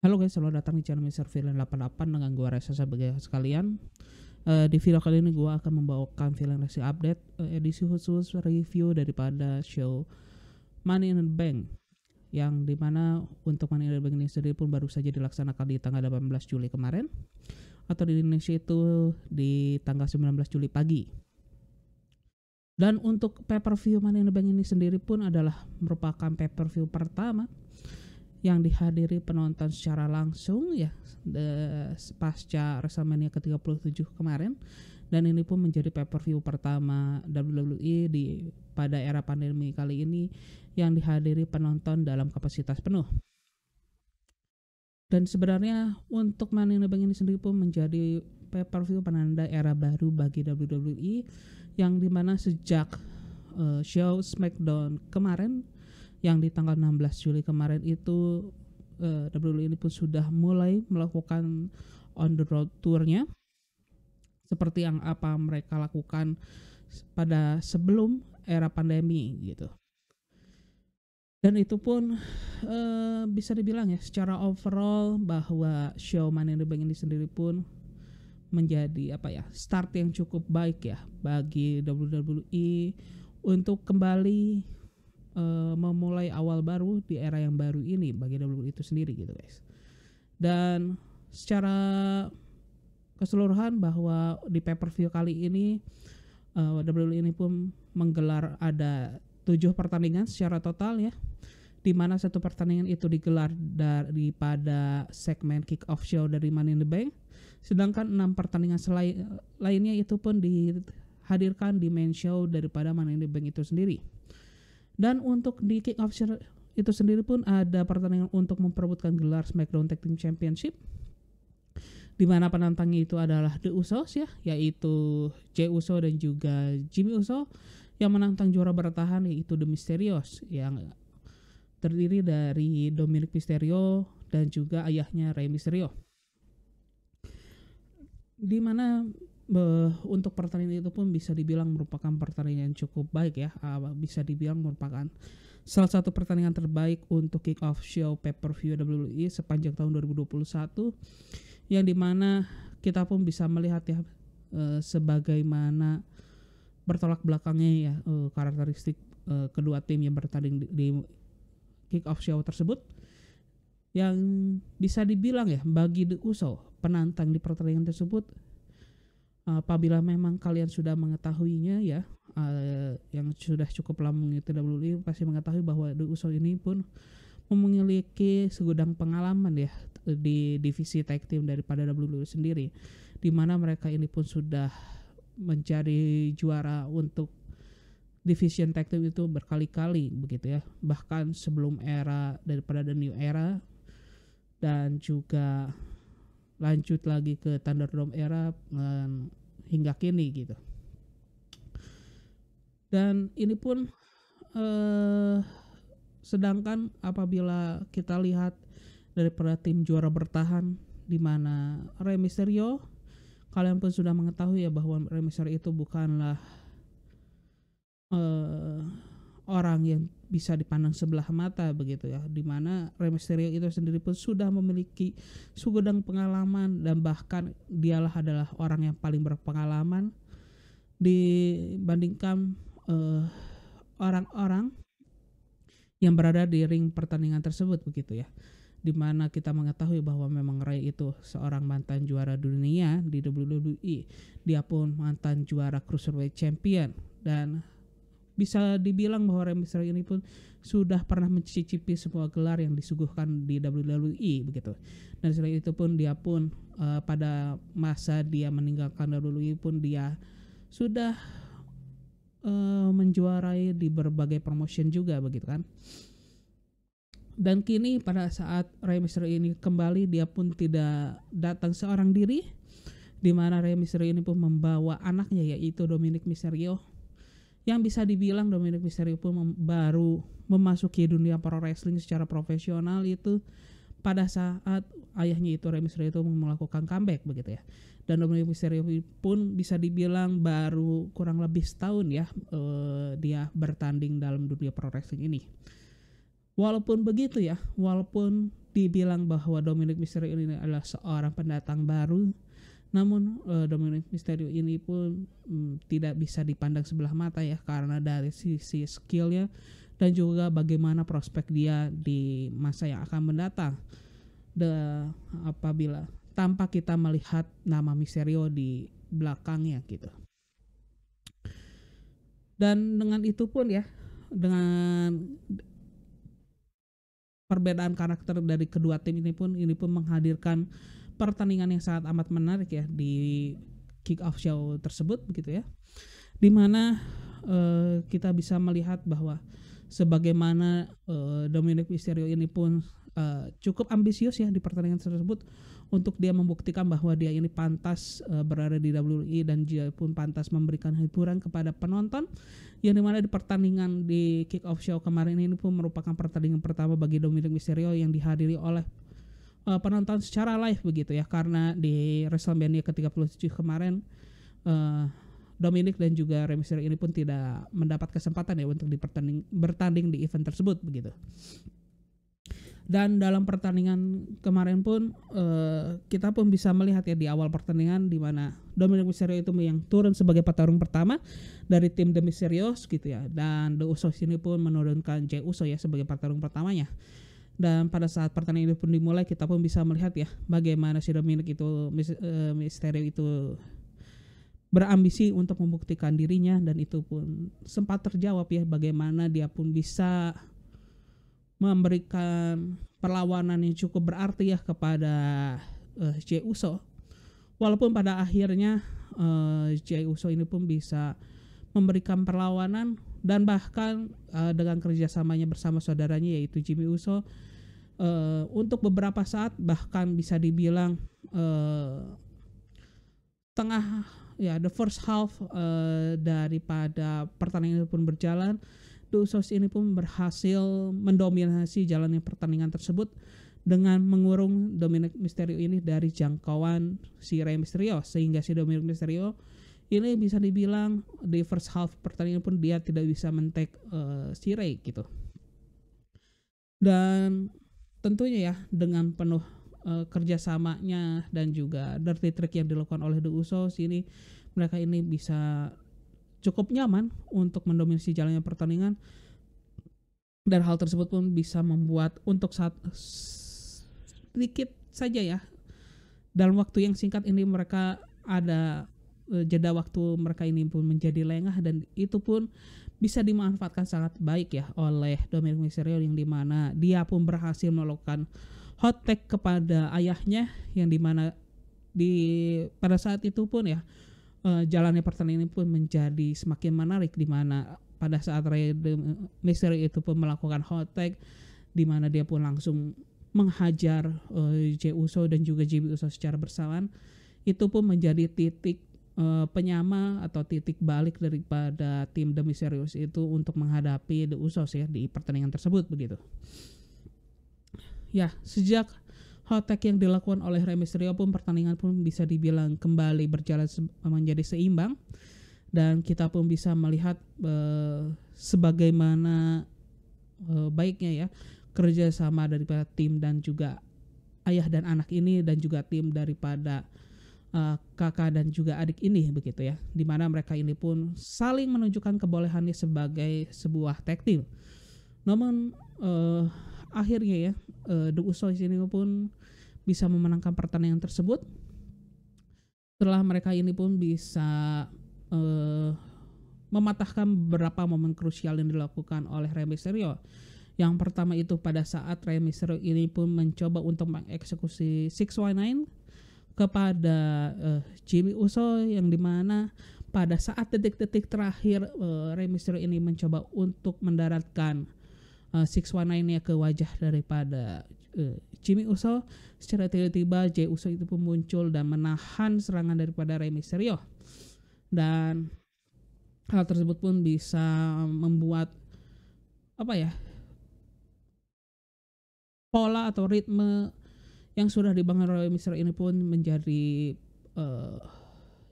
Halo guys, selamat datang di channel Mr. Villain 88 dengan gue Reza sebagai host kalian. Di video kali ini gue akan membawakan Villain Racing Update edisi khusus review daripada show Money in the Bank, yang dimana untuk Money in the Bank ini sendiri pun baru saja dilaksanakan di tanggal 18 Juli kemarin, atau di Indonesia itu di tanggal 19 Juli pagi. Dan untuk pay-per-view Money in the Bank ini sendiri pun adalah merupakan pay-per-view pertama yang dihadiri penonton secara langsung ya pasca WrestleMania ke-37 kemarin, dan ini pun menjadi pay-per-view pertama WWE pada era pandemi kali ini yang dihadiri penonton dalam kapasitas penuh. Dan sebenarnya untuk Money in the Bank ini sendiri pun menjadi pay-per-view penanda era baru bagi WWE, yang dimana sejak show SmackDown kemarin yang di tanggal 16 Juli kemarin itu WWE ini pun sudah mulai melakukan on the road tournya seperti yang apa mereka lakukan pada sebelum era pandemi gitu. Dan itu pun bisa dibilang ya secara overall bahwa show Money in the Bank ini sendiri pun menjadi start yang cukup baik ya bagi WWE untuk kembali memulai awal baru di era yang baru ini bagi WWE itu sendiri gitu guys. Dan secara keseluruhan bahwa di pay-per-view kali ini WWE ini pun menggelar ada 7 pertandingan secara total ya, di mana satu pertandingan itu digelar daripada segmen kick off show dari Money in the Bank, sedangkan 6 pertandingan lainnya itu pun dihadirkan di main show daripada Money in the Bank itu sendiri. Dan untuk di kick off show itu sendiri pun ada pertandingan untuk memperebutkan gelar SmackDown Tag Team Championship, di mana penantangnya itu adalah The Usos ya, yaitu Jey Uso dan juga Jimmy Uso, yang menantang juara bertahan yaitu The Mysterios yang terdiri dari Dominic Mysterio dan juga ayahnya Rey Mysterio. Di mana untuk pertandingan itu pun bisa dibilang merupakan pertandingan yang cukup baik ya, bisa dibilang merupakan salah satu pertandingan terbaik untuk kick off show pay-per-view WWE sepanjang tahun 2021, yang dimana kita pun bisa melihat ya sebagaimana bertolak belakangnya ya karakteristik kedua tim yang bertanding di kick off show tersebut, yang bisa dibilang ya bagi The Uso penantang di pertandingan tersebut, apabila memang kalian sudah mengetahuinya ya, yang sudah cukup lama mengikuti WWE pasti mengetahui bahwa The Uso ini pun memiliki segudang pengalaman ya di divisi tag team daripada WWE sendiri, di mana mereka ini pun sudah mencari juara untuk division tag team itu berkali-kali begitu ya, bahkan sebelum era daripada The New Era, dan juga lanjut lagi ke Thunderdome era hingga kini gitu. Dan ini pun sedangkan apabila kita lihat daripada tim juara bertahan, di mana Rey Mysterio, kalian pun sudah mengetahui ya bahwa Rey Mysterio itu bukanlah orang yang bisa dipandang sebelah mata begitu ya, dimana Rey Mysterio itu sendiri pun sudah memiliki segudang pengalaman, dan bahkan dialah adalah orang yang paling berpengalaman dibandingkan orang-orang yang berada di ring pertandingan tersebut begitu ya, dimana kita mengetahui bahwa memang Rey itu seorang mantan juara dunia di WWE, dia pun mantan juara Cruiserweight Champion, dan bisa dibilang bahwa Rey Mysterio ini pun sudah pernah mencicipi semua gelar yang disuguhkan di WWE begitu. Dan selain itu pun dia pun pada masa dia meninggalkan WWE pun dia sudah menjuarai di berbagai promotion juga begitu kan. Dan kini pada saat Rey Mysterio ini kembali, dia pun tidak datang seorang diri, di mana Rey Mysterio ini pun membawa anaknya yaitu Dominic Mysterio, yang bisa dibilang Dominic Mysterio pun baru memasuki dunia pro wrestling secara profesional itu pada saat ayahnya itu Rey Mysterio itu melakukan comeback begitu ya. Dan Dominic Mysterio pun bisa dibilang baru kurang lebih setahun ya dia bertanding dalam dunia pro wrestling ini. Walaupun begitu ya, walaupun dibilang bahwa Dominic Mysterio ini adalah seorang pendatang baru, namun Dominic Mysterio ini pun tidak bisa dipandang sebelah mata ya, karena dari sisi skillnya dan juga bagaimana prospek dia di masa yang akan mendatang. Apabila tanpa kita melihat nama Mysterio di belakangnya gitu. Dan dengan itu pun ya, dengan perbedaan karakter dari kedua tim ini pun menghadirkan pertandingan yang sangat amat menarik ya di kick-off show tersebut begitu ya. Dimana kita bisa melihat bahwa sebagaimana Dominic Mysterio ini pun cukup ambisius ya di pertandingan tersebut untuk dia membuktikan bahwa dia ini pantas berada di WWE dan dia pun pantas memberikan hiburan kepada penonton, yang dimana di pertandingan di kick-off show kemarin ini pun merupakan pertandingan pertama bagi Dominic Mysterio yang dihadiri oleh penonton secara live begitu ya, karena di WrestleMania ke-37 kemarin Dominic dan juga Rey Mysterio ini pun tidak mendapat kesempatan ya untuk bertanding di event tersebut begitu. Dan dalam pertandingan kemarin pun kita pun bisa melihat ya di awal pertandingan di mana Dominic Mysterio itu yang turun sebagai petarung pertama dari tim The Mysterios gitu ya, dan The Usos ini pun menurunkan Jey Uso ya sebagai petarung pertamanya. Dan pada saat pertandingan itu pun dimulai, kita pun bisa melihat ya bagaimana si Dominic itu Mysterio itu berambisi untuk membuktikan dirinya, dan itu pun sempat terjawab ya bagaimana dia pun bisa memberikan perlawanan yang cukup berarti ya kepada Jey Uso. Walaupun pada akhirnya Jey Uso ini pun bisa memberikan perlawanan, dan bahkan dengan kerjasamanya bersama saudaranya yaitu Jimmy Uso untuk beberapa saat, bahkan bisa dibilang tengah ya the first half daripada pertandingan itu pun berjalan, The Usos ini pun berhasil mendominasi jalannya pertandingan tersebut dengan mengurung Dominic Mysterio ini dari jangkauan si Rey Mysterio, sehingga si Dominic Mysterio ini bisa dibilang di first half pertandingan pun dia tidak bisa men-take si Rey gitu. Dan tentunya ya dengan penuh kerjasamanya dan juga dirty trick yang dilakukan oleh The Usos ini, mereka ini bisa cukup nyaman untuk mendominasi jalannya pertandingan, dan hal tersebut pun bisa membuat untuk saat sedikit saja ya dalam waktu yang singkat ini mereka ada jeda waktu mereka ini pun menjadi lengah, dan itu pun bisa dimanfaatkan sangat baik ya oleh Dominic Mysterio, yang dimana dia pun berhasil melakukan hot tag kepada ayahnya, yang dimana pada saat itu pun ya jalannya pertandingan ini pun menjadi semakin menarik, dimana pada saat Rey Mysterio itu pun melakukan hot tag, dimana dia pun langsung menghajar Jey Uso dan juga Jimmy Uso secara bersamaan. Itu pun menjadi titik penyama atau titik balik daripada tim The Mysterios itu untuk menghadapi The Usos ya di pertandingan tersebut begitu. Ya, sejak hot tag yang dilakukan oleh Rey Mysterio pun pertandingan pun bisa dibilang kembali berjalan menjadi seimbang, dan kita pun bisa melihat sebagaimana baiknya ya kerjasama daripada tim dan juga ayah dan anak ini, dan juga tim daripada kakak dan juga adik ini begitu ya, dimana mereka ini pun saling menunjukkan kebolehannya sebagai sebuah tag team. Namun akhirnya ya The Usos ini pun bisa memenangkan pertandingan tersebut setelah mereka ini pun bisa mematahkan beberapa momen krusial yang dilakukan oleh Rey Mysterio. Yang pertama itu pada saat Rey Mysterio ini pun mencoba untuk mengeksekusi 619 kepada Jimmy Uso, yang dimana pada saat detik-detik terakhir Rey Mysterio ini mencoba untuk mendaratkan 619-nya ke wajah daripada Jimmy Uso. Secara tiba-tiba Jey Uso itu pun muncul dan menahan serangan daripada Rey Mysterio, dan hal tersebut pun bisa membuat pola atau ritme yang sudah dibangun oleh Mysterio ini pun menjadi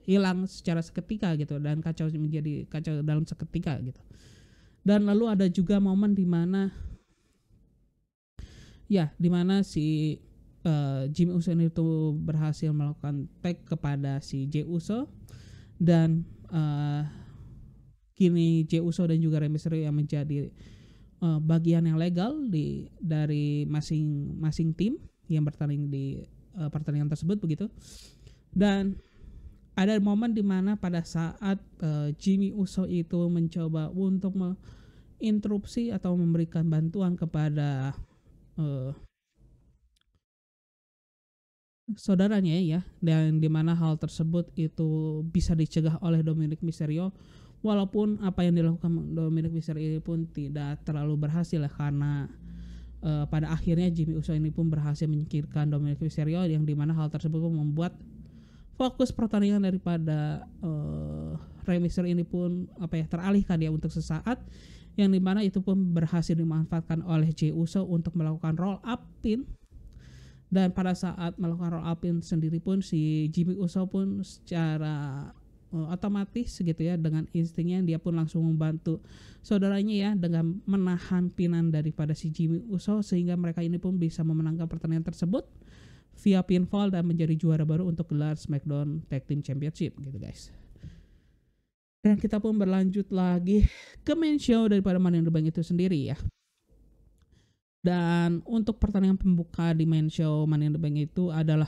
hilang secara seketika gitu, dan menjadi kacau dalam seketika gitu. Dan lalu ada juga momen di mana Ya, dimana si Jimmy Uso ini tuh berhasil melakukan tag kepada si Jey Uso, dan kini Jey Uso dan juga Rey Mysterio yang menjadi bagian yang legal dari masing-masing tim yang bertanding di pertandingan tersebut begitu. Dan ada momen dimana pada saat Jimmy Uso itu mencoba untuk menginterupsi atau memberikan bantuan kepada saudaranya ya, dan dimana hal tersebut itu bisa dicegah oleh Dominic Mysterio, walaupun apa yang dilakukan Dominic Mysterio pun tidak terlalu berhasil ya, karena pada akhirnya Jimmy Uso ini pun berhasil menyingkirkan Dominic Mysterio, yang dimana hal tersebut pun membuat fokus pertandingan daripada Rey Mysterio ini pun teralihkan ya untuk sesaat, yang dimana itu pun berhasil dimanfaatkan oleh Jey Uso untuk melakukan roll up pin. Dan pada saat melakukan roll up pin sendiri pun si Jimmy Uso pun secara otomatis gitu ya, dengan instingnya dia pun langsung membantu saudaranya ya dengan menahan pinan daripada si Jimmy Uso, sehingga mereka ini pun bisa memenangkan pertandingan tersebut via pinfall dan menjadi juara baru untuk gelar SmackDown Tag Team Championship gitu guys. Dan kita pun berlanjut lagi ke main show daripada Money in the Bank itu sendiri ya. Dan untuk pertandingan pembuka di main show Money in the Bank itu adalah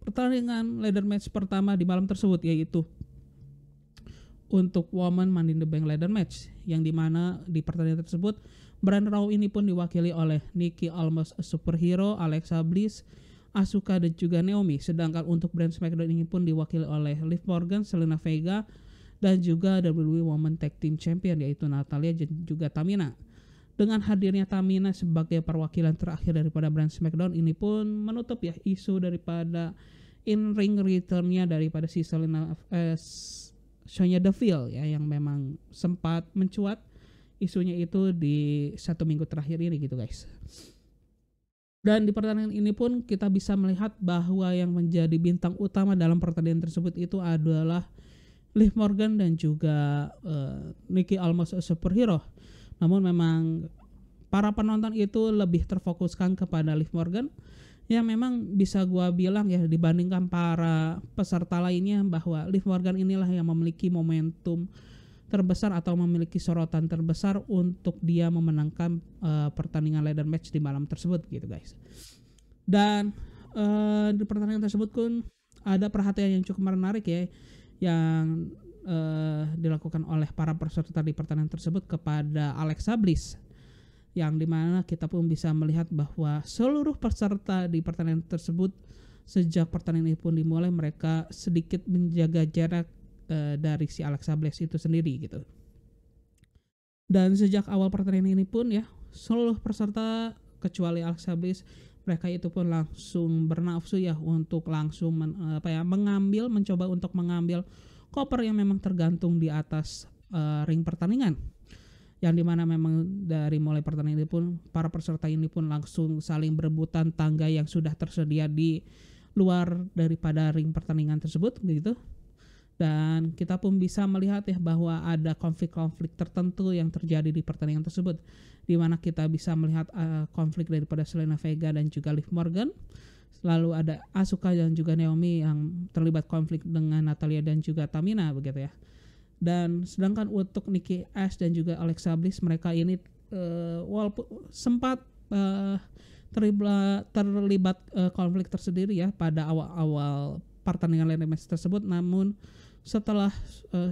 pertandingan ladder match pertama di malam tersebut, yaitu untuk Women Money in the Bank ladder match, yang dimana di pertandingan tersebut brand Raw ini pun diwakili oleh Nikki Almost a Superhero, Alexa Bliss, Asuka dan juga Naomi. Sedangkan untuk brand SmackDown ini pun diwakili oleh Liv Morgan, Zelina Vega, dan juga WWE Women Tag Team Champion yaitu Natalya dan juga Tamina. Dengan hadirnya Tamina sebagai perwakilan terakhir daripada brand SmackDown ini pun menutup ya isu daripada in-ring return-nya daripada si Sonya Deville ya, yang memang sempat mencuat isunya itu di 1 minggu terakhir ini gitu guys. Dan di pertandingan ini pun kita bisa melihat bahwa yang menjadi bintang utama dalam pertandingan tersebut itu adalah Liv Morgan dan juga Nikki Almost a Superhero. Namun memang para penonton itu lebih terfokuskan kepada Liv Morgan. Ya memang bisa gua bilang ya, dibandingkan para peserta lainnya, bahwa Liv Morgan inilah yang memiliki momentum terbesar atau memiliki sorotan terbesar untuk dia memenangkan pertandingan ladder match di malam tersebut gitu guys. Dan di pertandingan tersebut pun ada perhatian yang cukup menarik ya, yang dilakukan oleh para peserta di pertandingan tersebut kepada Alexa Bliss, yang dimana kita pun bisa melihat bahwa seluruh peserta di pertandingan tersebut sejak pertandingan ini pun dimulai, mereka sedikit menjaga jarak dari si Alexa Bliss itu sendiri gitu. Dan sejak awal pertandingan ini pun ya, seluruh peserta kecuali Alexa Bliss, mereka itu pun langsung bernafsu ya untuk langsung mencoba untuk mengambil koper yang memang tergantung di atas ring pertandingan, yang dimana memang dari mulai pertandingan ini pun para peserta ini pun langsung saling berebutan tangga yang sudah tersedia di luar daripada ring pertandingan tersebut begitu. Dan kita pun bisa melihat ya bahwa ada konflik-konflik tertentu yang terjadi di pertandingan tersebut, di mana kita bisa melihat konflik daripada Zelina Vega dan juga Liv Morgan. Lalu ada Asuka dan juga Naomi yang terlibat konflik dengan Natalya dan juga Tamina begitu ya. Dan sedangkan untuk Nikki Ash dan juga Alexa Bliss, mereka ini walaupun sempat terlibat konflik tersendiri ya pada awal-awal pertandingan ladder match tersebut, namun setelah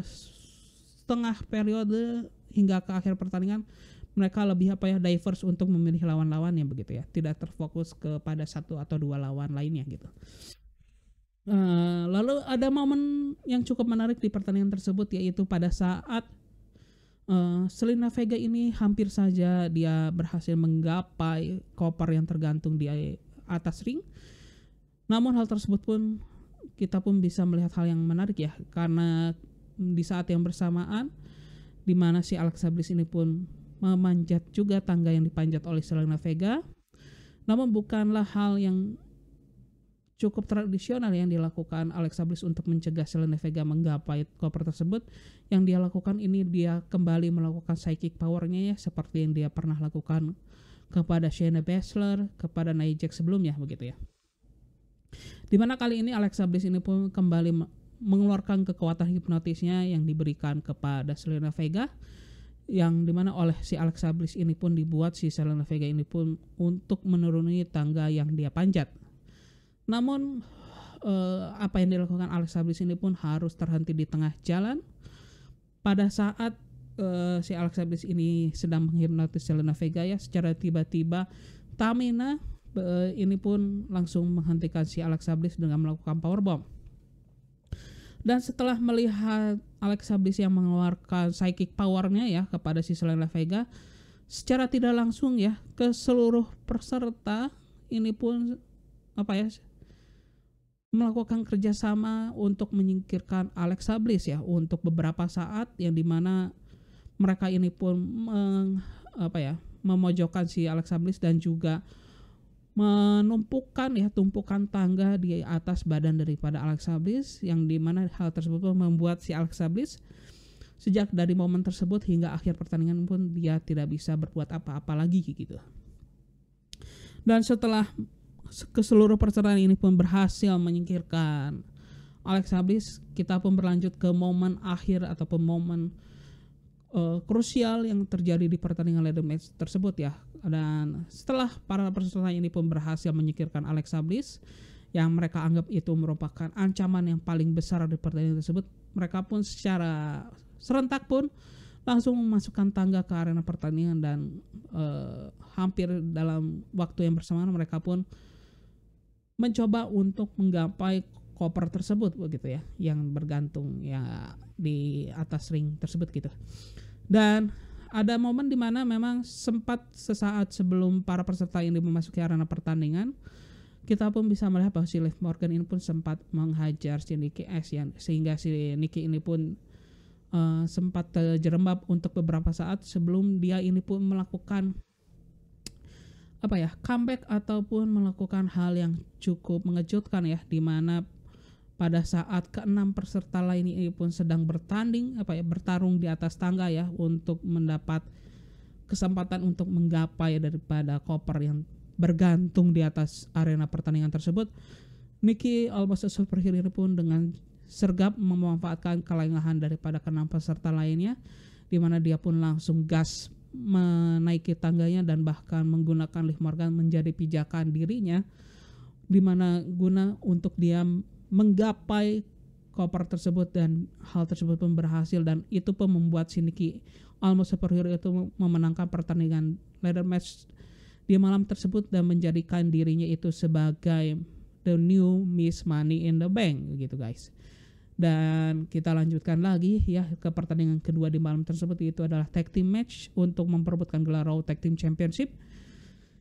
setengah periode hingga ke akhir pertandingan, mereka lebih diverse untuk memilih lawan-lawannya begitu ya, tidak terfokus kepada satu atau dua lawan lainnya gitu. Lalu ada momen yang cukup menarik di pertandingan tersebut, yaitu pada saat Zelina Vega ini hampir saja dia berhasil menggapai koper yang tergantung di atas ring. Namun hal tersebut pun kita pun bisa melihat hal yang menarik ya, karena di saat yang bersamaan di mana si Alexa Bliss ini pun memanjat juga tangga yang dipanjat oleh Zelina Vega. Namun bukanlah hal yang cukup tradisional yang dilakukan Alexa Bliss untuk mencegah Zelina Vega menggapai koper tersebut. Yang dia lakukan ini, dia kembali melakukan psychic powernya ya, seperti yang dia pernah lakukan kepada Shayna Baszler, kepada Nia Jax sebelumnya begitu ya. Dimana kali ini Alexa Bliss ini pun kembali mengeluarkan kekuatan hipnotisnya yang diberikan kepada Zelina Vega, yang dimana oleh si Alexa Bliss ini pun dibuat si Zelina Vega ini pun untuk menuruni tangga yang dia panjat. Namun apa yang dilakukan Alexa Bliss ini pun harus terhenti di tengah jalan pada saat si Alexa Bliss ini sedang menghipnotis Zelina Vega ya. Secara tiba-tiba Tamina ini pun langsung menghentikan si Alexa Bliss dengan melakukan powerbomb. Dan setelah melihat Alexa Bliss yang mengeluarkan psychic powernya ya kepada si Zelina Vega, secara tidak langsung ya ke seluruh peserta ini pun melakukan kerjasama untuk menyingkirkan Alexa Bliss ya untuk beberapa saat, yang dimana mereka ini pun memojokkan si Alexa Bliss dan juga menumpukan tumpukan tangga di atas badan daripada Alexa Bliss, yang dimana hal tersebut membuat si Alexa Bliss sejak dari momen tersebut hingga akhir pertandingan pun dia tidak bisa berbuat apa-apa lagi gitu. Dan setelah keseluruh peserta ini pun berhasil menyingkirkan Alexa Bliss, kita pun berlanjut ke momen akhir ataupun momen krusial yang terjadi di pertandingan ladder match tersebut ya. Dan setelah para peserta ini pun berhasil menyingkirkan Alexa Bliss yang mereka anggap itu merupakan ancaman yang paling besar di pertandingan tersebut, mereka pun secara serentak pun langsung memasukkan tangga ke arena pertandingan, dan hampir dalam waktu yang bersamaan mereka pun mencoba untuk menggapai koper tersebut begitu ya, yang bergantung ya di atas ring tersebut gitu. Dan ada momen di mana memang sempat sesaat sebelum para peserta ini memasuki arena pertandingan, kita pun bisa melihat bahwa si Liv Morgan ini pun sempat menghajar si Nikki Ash ya, sehingga si Nikki ini pun sempat terjerembab untuk beberapa saat sebelum dia ini pun melakukan comeback ataupun melakukan hal yang cukup mengejutkan ya, di mana pada saat ke-6 peserta lain ini pun sedang bertarung di atas tangga ya untuk mendapat kesempatan untuk menggapai daripada koper yang bergantung di atas arena pertandingan tersebut. Nikki Almost a Superhero pun dengan sergap memanfaatkan kelengahan daripada ke-6 peserta lainnya, di mana dia pun langsung gas menaiki tangganya dan bahkan menggunakan Liv Morgan menjadi pijakan dirinya, di mana guna untuk dia menggapai koper tersebut, dan hal tersebut pun berhasil, dan itu pun membuat si Nikki Almost Superhero itu memenangkan pertandingan ladder match di malam tersebut dan menjadikan dirinya itu sebagai the new Miss Money in the Bank gitu guys. Dan kita lanjutkan lagi ya ke pertandingan kedua di malam tersebut, yaitu adalah tag team match untuk memperebutkan gelar Raw Tag Team Championship.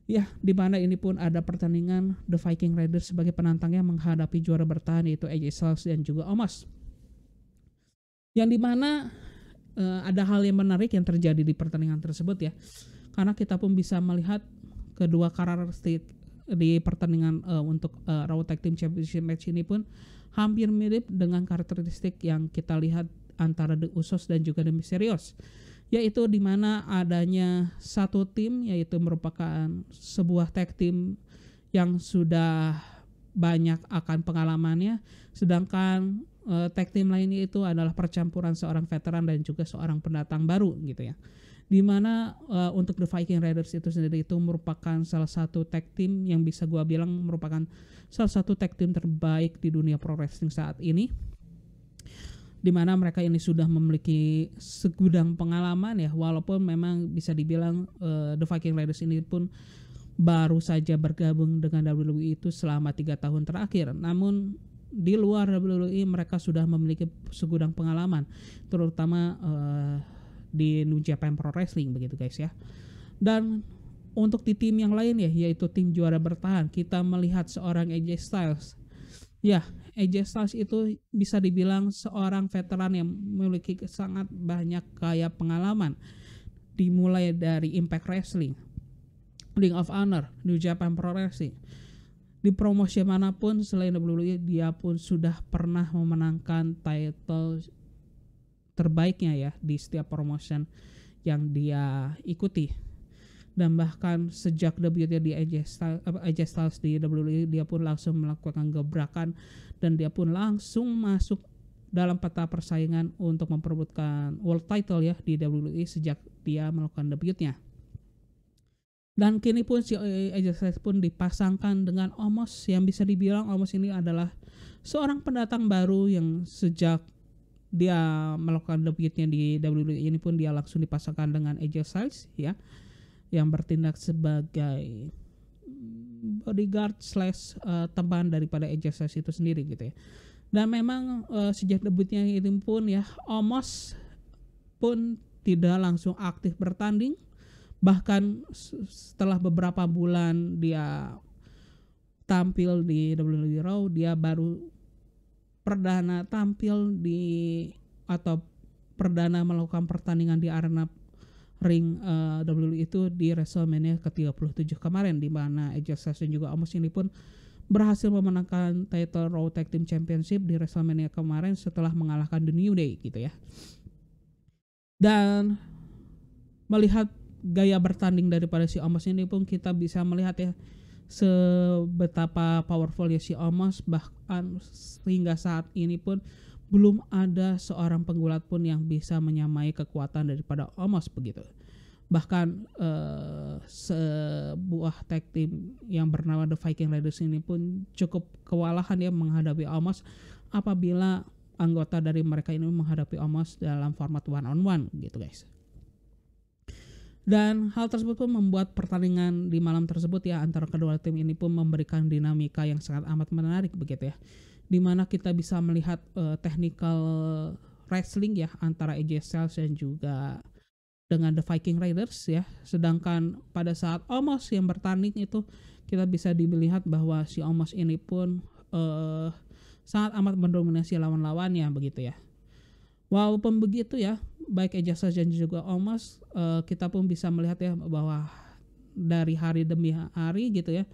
Ya, di mana ini pun ada pertandingan The Viking Raiders sebagai penantangnya menghadapi juara bertahan yaitu AJ Styles dan juga Omos. Yang dimana ada hal yang menarik yang terjadi di pertandingan tersebut ya, karena kita pun bisa melihat kedua karakteristik di pertandingan untuk Raw Tag Team Championship match ini pun hampir mirip dengan karakteristik yang kita lihat antara The Usos dan juga The Mysterios, yaitu di mana adanya satu tim yaitu merupakan sebuah tag team yang sudah banyak akan pengalamannya, sedangkan tag team lainnya itu adalah percampuran seorang veteran dan juga seorang pendatang baru gitu ya. Di mana untuk The Viking Raiders itu sendiri itu merupakan salah satu tag team yang bisa gua bilang merupakan salah satu tag team terbaik di dunia pro wrestling saat ini, di mana mereka ini sudah memiliki segudang pengalaman ya, walaupun memang bisa dibilang The Viking Raiders ini pun baru saja bergabung dengan WWE itu selama 3 tahun terakhir. Namun di luar WWE mereka sudah memiliki segudang pengalaman, terutama di New Japan Pro Wrestling begitu guys ya. Dan untuk di tim yang lain ya, yaitu tim juara bertahan, kita melihat seorang AJ Styles. Ya, AJ Styles itu bisa dibilang seorang veteran yang memiliki sangat banyak kaya pengalaman, dimulai dari Impact Wrestling, Ring of Honor, New Japan Pro Wrestling. Di promosi manapun selain WWE, dia pun sudah pernah memenangkan title terbaiknya ya di setiap promotion yang dia ikuti. Dan bahkan sejak debutnya di AJ Styles di WWE, dia pun langsung melakukan gebrakan dan dia pun langsung masuk dalam peta persaingan untuk memperebutkan world title ya di WWE sejak dia melakukan debutnya. Dan kini pun si AJ Styles pun dipasangkan dengan Omos, yang bisa dibilang Omos ini adalah seorang pendatang baru yang sejak dia melakukan debutnya di WWE ini pun dia langsung dipasangkan dengan AJ Styles ya, yang bertindak sebagai bodyguard slash teman daripada AJ Styles itu sendiri gitu ya. Dan memang sejak debutnya itu pun ya, Omos pun tidak langsung aktif bertanding. Bahkan setelah beberapa bulan dia tampil di WWE Raw, dia baru perdana tampil atau perdana melakukan pertandingan di arena ring WWE itu di WrestleMania ke-37 kemarin, di mana AJ Styles dan juga Omos ini pun berhasil memenangkan title Raw Tag Team Championship di WrestleMania kemarin setelah mengalahkan The New Day gitu ya. Dan melihat gaya bertanding daripada si Omos ini pun kita bisa melihat ya sebetapa powerful ya si Omos, bahkan hingga saat ini pun belum ada seorang penggulat pun yang bisa menyamai kekuatan daripada Omos begitu. Bahkan sebuah tag team yang bernama The Viking Raiders ini pun cukup kewalahan ya menghadapi Omos apabila anggota dari mereka ini menghadapi Omos dalam format one on one gitu guys. Dan hal tersebut pun membuat pertandingan di malam tersebut ya antara kedua tim ini pun memberikan dinamika yang sangat amat menarik begitu ya, dimana kita bisa melihat technical wrestling ya antara AJ Styles dan juga dengan The Viking Raiders ya. Sedangkan pada saat Omos yang bertanding itu kita bisa dilihat bahwa si Omos ini pun sangat amat mendominasi lawan-lawannya begitu ya. Walaupun begitu ya, baik AJ Styles dan juga Omos, kita pun bisa melihat ya bahwa dari hari demi hari gitu ya,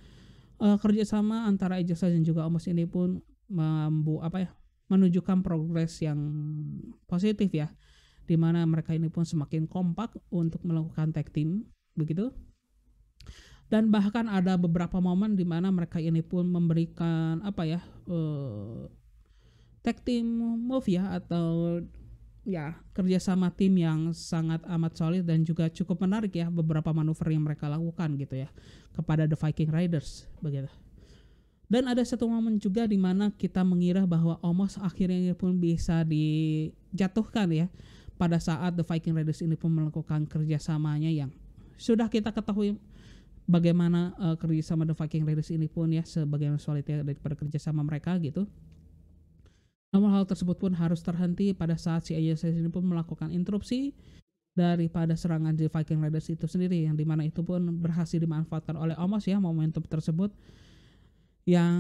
kerjasama antara AJ Styles dan juga Omos ini pun menunjukkan progres yang positif ya, di mana mereka ini pun semakin kompak untuk melakukan tag team begitu. Dan bahkan ada beberapa momen di mana mereka ini pun memberikan tag team move ya, atau ya kerjasama tim yang sangat amat solid dan juga cukup menarik ya beberapa manuver yang mereka lakukan gitu ya kepada The Viking Raiders begitu. Dan ada satu momen juga di mana kita mengira bahwa Omos akhirnya pun bisa dijatuhkan ya pada saat The Viking Raiders ini pun melakukan kerjasamanya yang sudah kita ketahui bagaimana kerjasama The Viking Raiders ini pun ya, sebagaimana solidnya daripada kerjasama mereka gitu. Namun hal tersebut pun harus terhenti pada saat si AJ Styles ini pun melakukan interupsi daripada serangan The Viking Raiders itu sendiri, yang dimana itu pun berhasil dimanfaatkan oleh Omos ya momentum tersebut, yang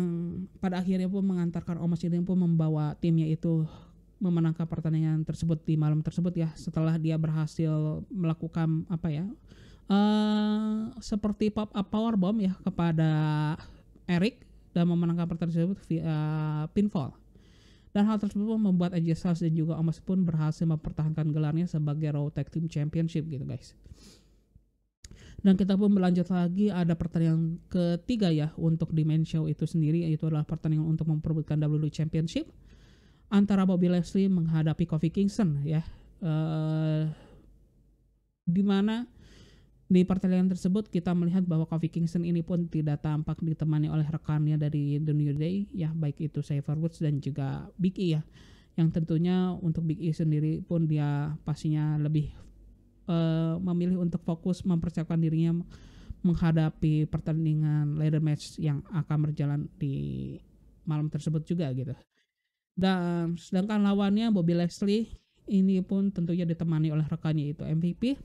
pada akhirnya pun mengantarkan Omos ini pun membawa timnya itu memenangkan pertandingan tersebut di malam tersebut ya, setelah dia berhasil melakukan seperti pop up powerbomb ya kepada Eric dan memenangkan pertandingan tersebut via pinfall. Dan hal tersebut pun membuat AJ Styles dan juga Omos pun berhasil mempertahankan gelarnya sebagai Raw Tag Team Championship gitu guys. Dan kita pun berlanjut lagi, ada pertandingan ketiga ya untuk di main show itu sendiri, yaitu adalah pertandingan untuk memperebutkan WWE Championship antara Bobby Lashley menghadapi Kofi Kingston ya. Dimana di pertandingan tersebut kita melihat bahwa Kofi Kingston ini pun tidak tampak ditemani oleh rekannya dari The New Day ya, baik itu Xavier Woods dan juga Big E ya, yang tentunya untuk Big E sendiri pun dia pastinya lebih memilih untuk fokus mempersiapkan dirinya menghadapi pertandingan ladder match yang akan berjalan di malam tersebut juga gitu. Dan sedangkan lawannya Bobby Lashley ini pun tentunya ditemani oleh rekannya itu MVP.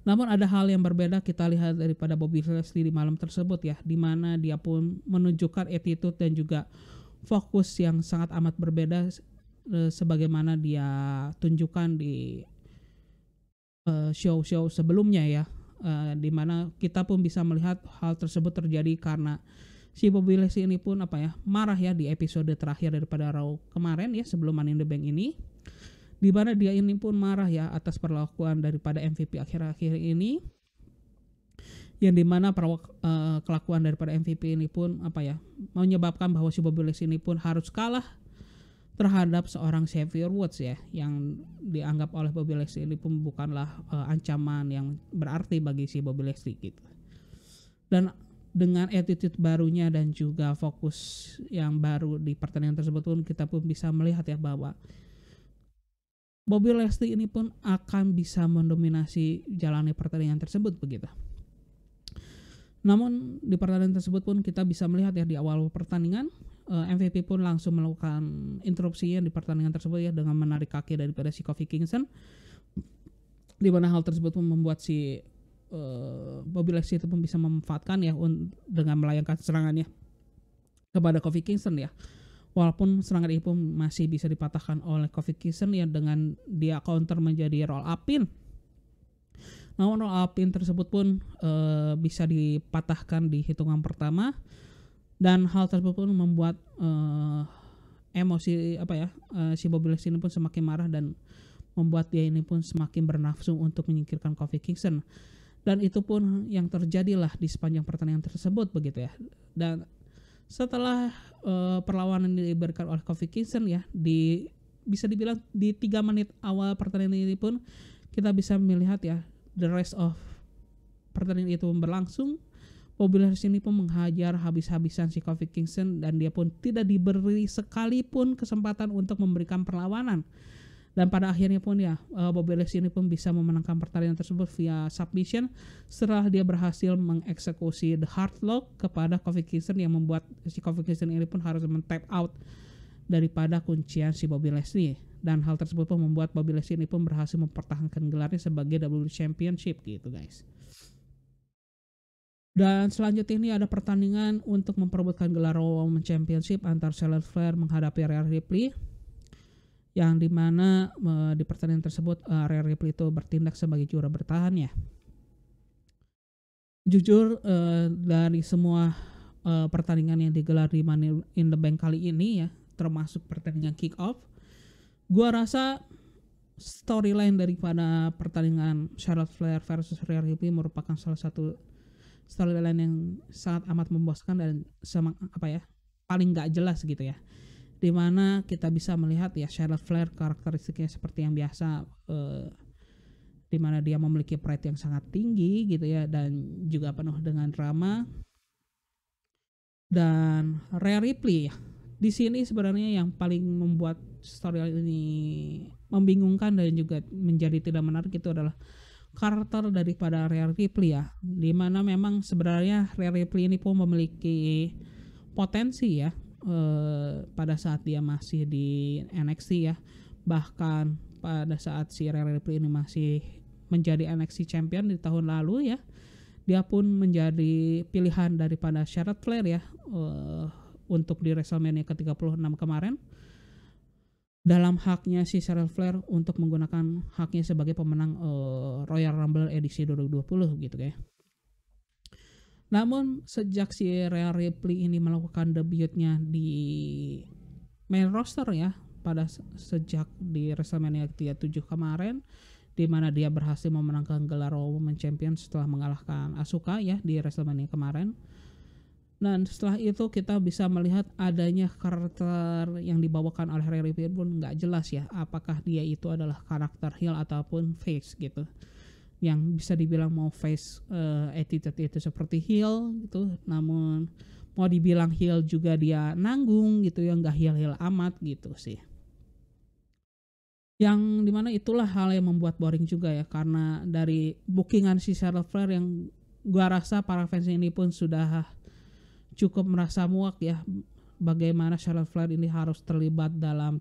Namun ada hal yang berbeda kita lihat daripada Bobby Lashley di malam tersebut ya, di mana dia pun menunjukkan attitude dan juga fokus yang sangat amat berbeda sebagaimana dia tunjukkan di show-show sebelumnya ya, di mana kita pun bisa melihat hal tersebut terjadi karena si Bobby Lashley ini pun marah ya di episode terakhir daripada Raw kemarin ya sebelum Money in the Bank ini, di mana dia ini pun marah ya atas perlakuan daripada MVP akhir-akhir ini, yang dimana kelakuan daripada MVP ini pun menyebabkan bahwa si Bobby Lashley ini pun harus kalah terhadap seorang Xavier Woods ya, yang dianggap oleh Bobby Lashley ini pun bukanlah ancaman yang berarti bagi si Bobby Lashley gitu. Dan dengan attitude barunya dan juga fokus yang baru di pertandingan tersebut pun kita pun bisa melihat ya bahwa Bobby Lashley ini pun akan bisa mendominasi jalannya pertandingan tersebut begitu. Namun di pertandingan tersebut pun kita bisa melihat ya di awal pertandingan MVP pun langsung melakukan interupsinya di pertandingan tersebut ya dengan menarik kaki daripada si Kofi Kingston, di mana hal tersebut pun membuat si Bobby Lashley itu pun bisa memanfaatkan ya dengan melayangkan serangannya kepada Kofi Kingston ya. Walaupun serangan ini pun masih bisa dipatahkan oleh Kofi Kingston ya dengan dia counter menjadi roll up pin. Namun roll up pin tersebut pun bisa dipatahkan di hitungan pertama, dan hal tersebut pun membuat emosi si Bobby Lashley ini pun semakin marah dan membuat dia ini pun semakin bernafsu untuk menyingkirkan Kofi Kingston. Dan itu pun yang terjadilah di sepanjang pertandingan tersebut begitu ya. Dan setelah perlawanan diberikan oleh Kofi Kingston ya, bisa dibilang di 3 menit awal pertandingan ini pun kita bisa melihat ya the rest of pertandingan itu berlangsung. Bobby Lashley ini pun menghajar habis-habisan si Kofi Kingston dan dia pun tidak diberi sekalipun kesempatan untuk memberikan perlawanan. Dan pada akhirnya pun ya Bobby Lashley ini pun bisa memenangkan pertandingan tersebut via submission setelah dia berhasil mengeksekusi the hard lock kepada Kofi Kingston yang membuat si Kofi Kingston ini pun harus men-tap out daripada kuncian si Bobby Lashley. Dan hal tersebut pun membuat Bobby Lashley ini pun berhasil mempertahankan gelarnya sebagai WWE Championship gitu guys. Dan selanjutnya ini ada pertandingan untuk memperebutkan gelar Raw Women's Championship antara Charlotte Flair menghadapi Rhea Ripley, yang dimana di pertandingan tersebut Rhea Ripley itu bertindak sebagai juara bertahan ya. Jujur dari semua pertandingan yang digelar di Money in the Bank kali ini ya, termasuk pertandingan kick off, gua rasa storyline daripada pertandingan Charlotte Flair versus Rhea Ripley merupakan salah satu storyline yang sangat amat membosankan dan paling nggak jelas gitu ya. Dimana kita bisa melihat ya Charlotte Flair karakteristiknya seperti yang biasa, dimana dia memiliki pride yang sangat tinggi gitu ya, dan juga penuh dengan drama. Dan Rhea Ripley ya, di sini sebenarnya yang paling membuat storyline ini membingungkan dan juga menjadi tidak menarik itu adalah karakter daripada Rhea Ripley ya, dimana memang sebenarnya Rhea Ripley ini pun memiliki potensi ya pada saat dia masih di NXT ya. Bahkan pada saat si Rhea Ripley ini masih menjadi NXT Champion di tahun lalu ya, dia pun menjadi pilihan daripada Charlotte Flair ya untuk di WrestleMania ke-36 kemarin, dalam haknya si Charlotte Flair untuk menggunakan haknya sebagai pemenang Royal Rumble edisi 2020 gitu ya. Namun sejak si Rhea Ripley ini melakukan debutnya di main roster ya pada sejak di WrestleMania 37 kemarin, di mana dia berhasil memenangkan gelar Raw Women's Champion setelah mengalahkan Asuka ya di WrestleMania kemarin. Dan setelah itu kita bisa melihat adanya karakter yang dibawakan oleh Rhea Ripley pun nggak jelas ya, apakah dia itu adalah karakter heel ataupun face gitu. Yang bisa dibilang mau face attitude itu seperti heel gitu, namun mau dibilang heel juga dia nanggung gitu ya, nggak heel amat gitu sih. Yang dimana itulah hal yang membuat boring juga ya, karena dari bookingan si Charlotte Flair yang gua rasa para fans ini pun sudah cukup merasa muak ya, bagaimana Charlotte Flair ini harus terlibat dalam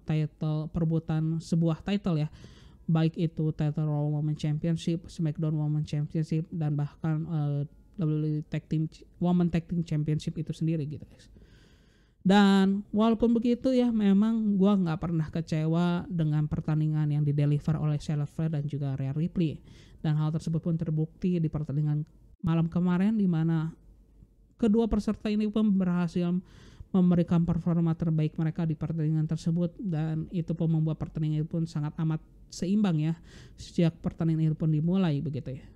perebutan sebuah title ya, baik itu title Raw Women's Championship, SmackDown Women's Championship, dan bahkan WWE Women's Tag Team Championship itu sendiri gitu guys. Dan walaupun begitu ya, memang gua nggak pernah kecewa dengan pertandingan yang dideliver oleh Charlotte Flair dan juga Rhea Ripley, dan hal tersebut pun terbukti di pertandingan malam kemarin, di mana kedua peserta ini pun berhasil memberikan performa terbaik mereka di pertandingan tersebut, dan itu pun membuat pertandingan itu pun sangat amat seimbang ya sejak pertandingan itu pun dimulai begitu ya.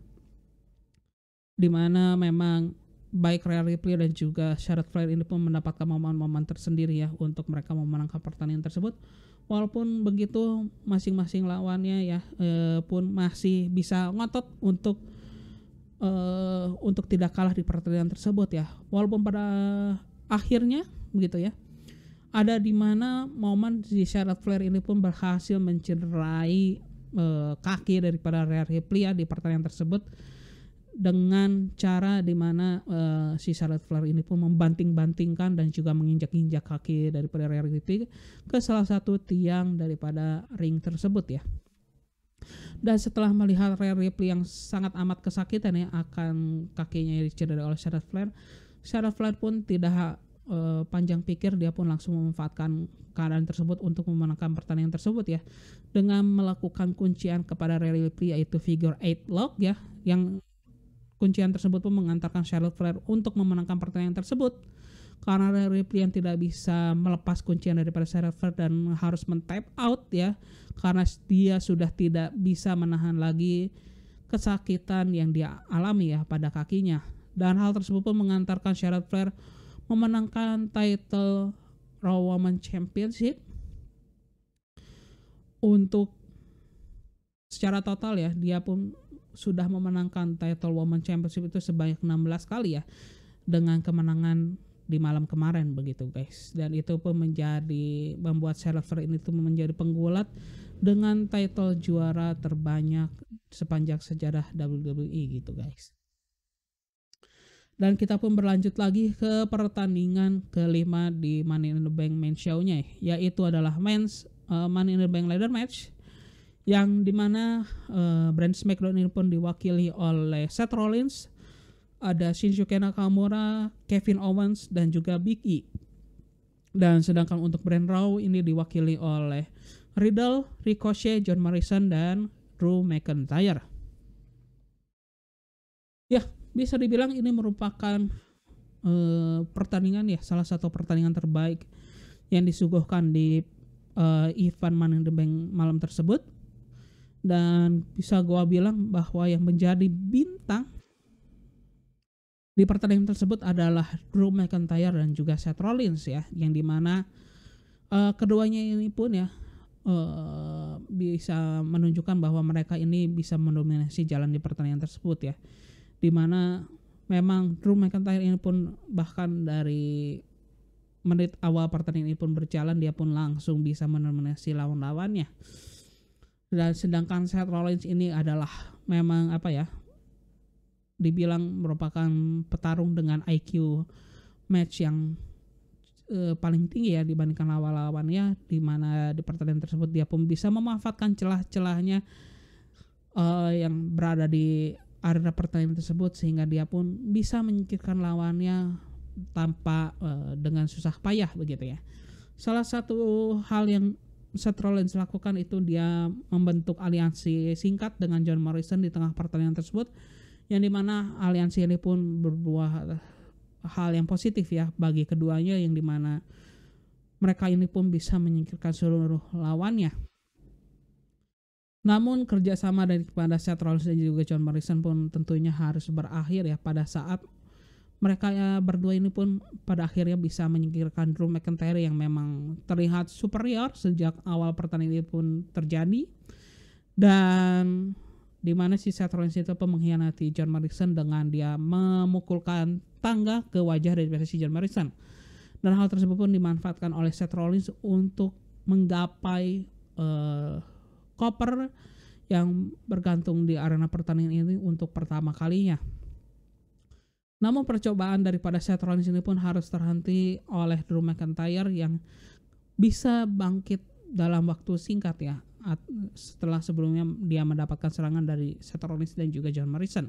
di mana memang baik Rhea Ripley dan juga Charlotte Flair ini pun mendapatkan momen-momen tersendiri ya untuk mereka memenangkan pertandingan tersebut. Walaupun begitu masing-masing lawannya ya pun masih bisa ngotot untuk tidak kalah di pertandingan tersebut ya. Walaupun pada akhirnya begitu ya. Ada di mana momen si Charlotte Flair ini pun berhasil mencederai kaki daripada Rhea Ripley ya di pertandingan tersebut dengan cara di mana si Charlotte Flair ini pun membanting-bantingkan dan juga menginjak-injak kaki daripada Rhea Ripley ke salah satu tiang daripada ring tersebut ya. Dan setelah melihat Rhea Ripley yang sangat amat kesakitan ya akan kakinya yang dicederai oleh Charlotte Flair pun tidak panjang pikir, dia pun langsung memanfaatkan keadaan tersebut untuk memenangkan pertandingan tersebut ya dengan melakukan kuncian kepada Rhea Ripley yaitu figure 8 lock ya, yang kuncian tersebut pun mengantarkan Charlotte Flair untuk memenangkan pertandingan tersebut karena Rhea Ripley yang tidak bisa melepas kuncian daripada Charlotte Flair dan harus men-tap out ya karena dia sudah tidak bisa menahan lagi kesakitan yang dia alami ya pada kakinya, dan hal tersebut pun mengantarkan Charlotte Flair memenangkan title Raw Women's Championship untuk secara total ya. Dia pun sudah memenangkan title Women's Championship itu sebanyak 16 kali ya dengan kemenangan di malam kemarin begitu guys, dan itu pun membuat Charlotte Flair ini tuh menjadi penggulat dengan title juara terbanyak sepanjang sejarah WWE gitu guys. Dan kita pun berlanjut lagi ke pertandingan kelima di Money in the Bank main show-nya, yaitu adalah Men's Money in the Bank Ladder Match, yang dimana brand SmackDown ini pun diwakili oleh Seth Rollins, ada Shinsuke Nakamura, Kevin Owens, dan juga Big E. Dan sedangkan untuk brand Raw ini diwakili oleh Riddle, Ricochet, John Morrison, dan Drew McIntyre. Ya, bisa dibilang ini merupakan pertandingan ya, salah satu pertandingan terbaik yang disuguhkan di event Money in the Bank malam tersebut. Dan bisa gua bilang bahwa yang menjadi bintang di pertandingan tersebut adalah Drew McIntyre dan juga Seth Rollins ya, yang dimana keduanya ini pun ya bisa menunjukkan bahwa mereka ini bisa mendominasi jalan di pertandingan tersebut ya, dimana memang Drew McIntyre ini pun bahkan dari menit awal pertandingan ini pun berjalan dia pun langsung bisa mendominasi lawan-lawannya. Dan sedangkan Seth Rollins ini adalah memang apa ya, dibilang merupakan petarung dengan IQ match yang paling tinggi ya dibandingkan lawan-lawannya, di mana di pertandingan tersebut dia pun bisa memanfaatkan celah-celahnya yang berada di arena pertandingan tersebut sehingga dia pun bisa menyingkirkan lawannya tanpa dengan susah payah begitu ya. Salah satu hal yang Seth Rollins lakukan itu dia membentuk aliansi singkat dengan John Morrison di tengah pertandingan tersebut, yang dimana aliansi ini pun berbuah hal yang positif ya bagi keduanya, yang dimana mereka ini pun bisa menyingkirkan seluruh lawannya. Namun kerjasama dari kepada Seth Rollins dan juga John Morrison pun tentunya harus berakhir ya pada saat mereka ya berdua ini pun pada akhirnya bisa menyingkirkan Drew McIntyre yang memang terlihat superior sejak awal pertandingan ini pun terjadi, dan di mana si Seth Rollins itu pun mengkhianati John Morrison dengan dia memukulkan tangga ke wajah dari si John Morrison, dan hal tersebut pun dimanfaatkan oleh Seth Rollins untuk menggapai koper yang bergantung di arena pertandingan ini untuk pertama kalinya. Namun percobaan daripada Seth Rollins ini pun harus terhenti oleh Drew McIntyre yang bisa bangkit dalam waktu singkat ya setelah sebelumnya dia mendapatkan serangan dari Seth Rollins dan juga John Morrison.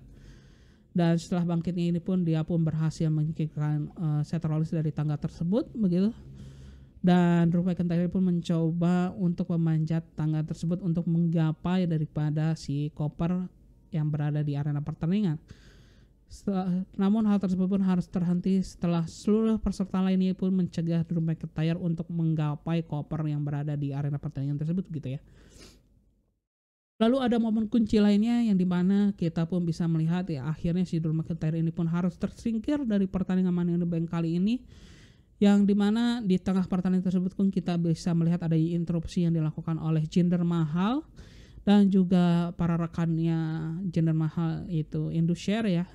Dan setelah bangkitnya ini pun dia pun berhasil menyingkirkan Seth Rollins dari tangga tersebut begitu. Dan Drew McIntyre pun mencoba untuk memanjat tangga tersebut untuk menggapai daripada si koper yang berada di arena pertandingan. Namun hal tersebut pun harus terhenti setelah seluruh peserta lainnya pun mencegah Drew McIntyre untuk menggapai koper yang berada di arena pertandingan tersebut gitu ya. Lalu ada momen kunci lainnya yang dimana kita pun bisa melihat ya akhirnya si Drew McIntyre ini pun harus tersingkir dari pertandingan Money in the Bank kali ini, yang dimana di tengah pertandingan tersebut pun kita bisa melihat ada interupsi yang dilakukan oleh Jinder Mahal dan juga para rekannya Jinder Mahal itu Indusher ya,